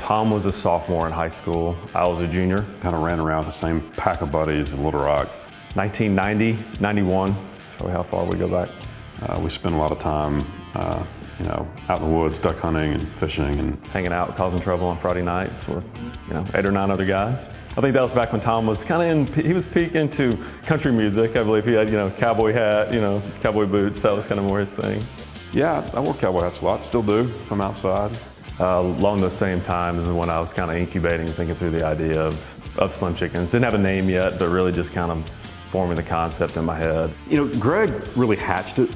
Tom was a sophomore in high school. I was a junior. Kind of ran around with the same pack of buddies in Little Rock. 1990, 91, that's probably how far we go back. We spent a lot of time, you know, out in the woods, duck hunting and fishing and hanging out, causing trouble on Friday nights with, 8 or 9 other guys. I think that was back when Tom was kind of he was peak into country music. I believe he had, cowboy hat, cowboy boots. That was kind of more his thing. Yeah, I wore cowboy hats a lot, still do, from outside. Along those same times is when I was kind of incubating, thinking through the idea of Slim Chickens. Didn't have a name yet, but really just kind of forming the concept in my head. Greg really hatched it.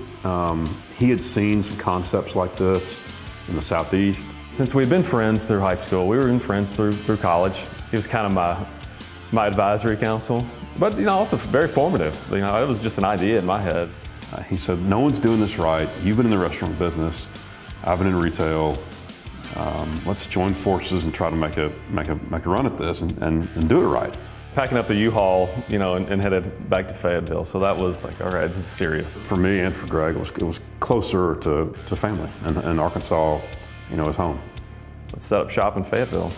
He had seen some concepts like this in the Southeast. Since we'd been friends through high school, we were even friends through college. He was kind of my advisory council, but also very formative. It was just an idea in my head. He said, no one's doing this right. You've been in the restaurant business. I've been in retail. Let's join forces and try to make a run at this and do it right. Packing up the U-Haul, and headed back to Fayetteville. So that was like, all right, this is serious. For me and for Greg, it was closer to family, and Arkansas, is home. Let's set up shop in Fayetteville.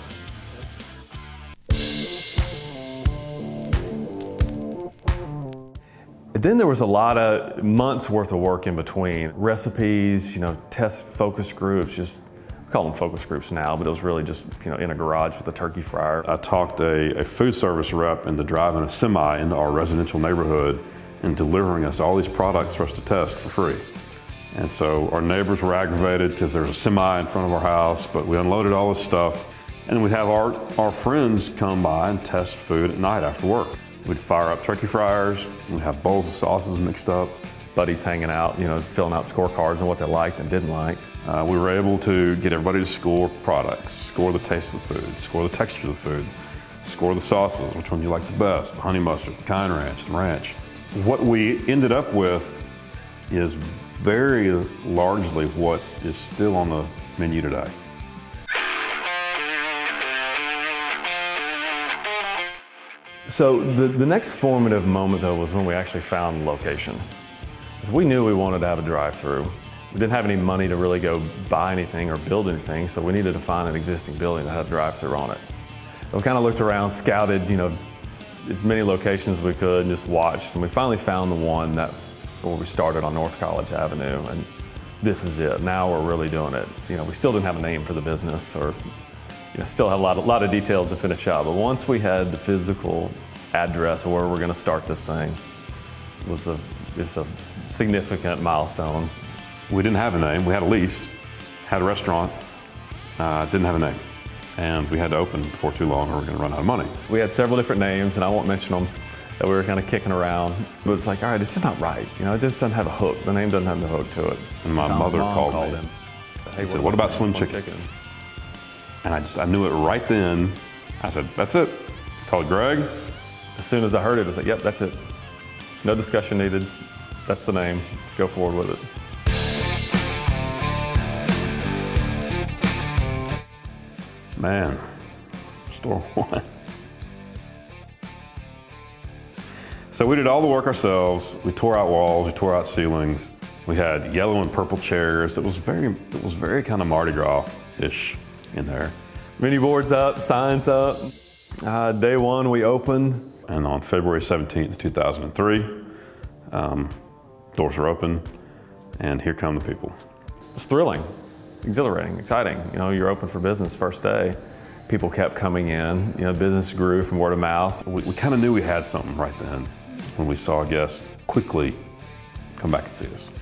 Then there was a lot of months worth of work in between. Recipes, test focus groups, we call them focus groups now, but it was really just in a garage with a turkey fryer. I talked a food service rep into driving a semi into our residential neighborhood and delivering us all these products for us to test for free. And so our neighbors were aggravated because there was a semi in front of our house, but we unloaded all this stuff. And we'd have our friends come by and test food at night after work. We'd fire up turkey fryers, we'd have bowls of sauces mixed up. Buddies hanging out, filling out scorecards on what they liked and didn't like. We were able to get everybody to score products, score the taste of the food, score the texture of the food, score the sauces, which one you like the best, the honey mustard, the cayenne ranch, the ranch. What we ended up with is very largely what is still on the menu today. So the next formative moment, though, was when we actually found the location. So we knew we wanted to have a drive-through. We didn't have any money to really go buy anything or build anything, so we needed to find an existing building that had a drive-through on it. So we kind of looked around, scouted, as many locations as we could, and just watched. And we finally found the one where we started on North College Avenue, and this is it. Now we're really doing it. We still didn't have a name for the business, or still had a lot of details to finish out. But once we had the physical address of where we're going to start this thing, it's a significant milestone. We didn't have a name. We had a lease, had a restaurant, didn't have a name. And we had to open before too long or we were going to run out of money. We had several different names, and I won't mention them, that we were kind of kicking around. But it's like, all right, it's just not right. It just doesn't have a hook. The name doesn't have the hook to it. And my mother called me. Hey, said, what about Slim Chickens? And I knew it right then. I said, that's it. Called Greg. As soon as I heard it, I was like, yep, that's it. No discussion needed. That's the name. Let's go forward with it. Man, store one. So we did all the work ourselves. We tore out walls, we tore out ceilings. We had yellow and purple chairs. It was very kind of Mardi Gras-ish in there. Menu boards up, signs up. Day one, we opened. And on February 17th, 2003, doors were open, and here come the people. It's thrilling, exhilarating, exciting. You're open for business first day. People kept coming in. Business grew from word of mouth. We kind of knew we had something right then when we saw guests quickly come back and see us.